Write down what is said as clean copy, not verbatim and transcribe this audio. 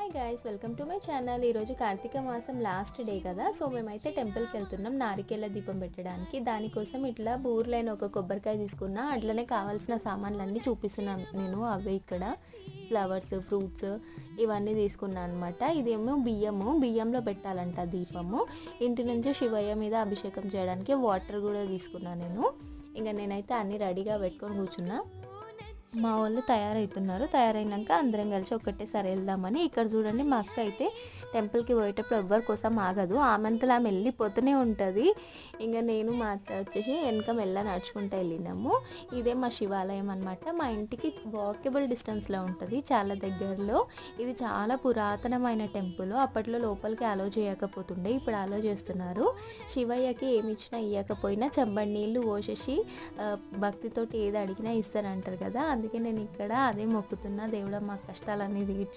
Hi guys, welcome to my channel. ఈరోజు కార్తీక మాసం last day కదా, సో మేమైతే టెంపుల్కి వెళ్తున్నాం నారికేల దీపం పెట్టడానికి. దానికోసం ఇట్లా బూర్లైన ఒక కొబ్బరికాయ తీసుకున్నా, అట్లనే కావాల్సిన సామాన్లన్నీ చూపిస్తున్నాను నేను. అవే ఇక్కడ ఫ్లవర్స్, ఫ్రూట్స్ ఇవన్నీ తీసుకున్నాను అనమాట. ఇదేమో బియ్యంలో పెట్టాలంట దీపము. ఇంటి నుంచి శివయ్య మీద అభిషేకం చేయడానికి వాటర్ కూడా తీసుకున్నాను నేను. ఇంకా నేనైతే అన్నీ రెడీగా పెట్టుకొని కూర్చున్నా. మా వాళ్ళు తయారైనాక అందరం కలిసి ఒక్కటేసారి వెళ్దామని. ఇక్కడ చూడండి, మా అక్క అయితే టెంపుల్కి పోయేటప్పుడు ఎవ్వరి కోసం ఆగదు, ఆమెంతలో ఆమె వెళ్ళిపోతూనే ఉంటుంది. ఇంకా నేను మా అత్త వచ్చేసి వెనక మెల్ల నడుచుకుంటూ వెళ్ళినాము. ఇదే మా శివాలయం అనమాట. మా ఇంటికి వాకబుల్ డిస్టెన్స్లో ఉంటుంది, చాలా దగ్గరలో. ఇది చాలా పురాతనమైన టెంపుల్. అప్పట్లో లోపలికి అలో చేయకపోతుండే, ఇప్పుడు అలో చేస్తున్నారు. శివయ్యకి ఏమి ఇచ్చినా ఇవ్వకపోయినా చెంబడి నీళ్ళు పోసేసి భక్తితోటి ఏది అడిగినా ఇస్తారంటారు కదా, అందుకే నేను ఇక్కడ అదే మొక్కుతున్నా. దేవుడా మా కష్టాలన్నీ తీర్చు.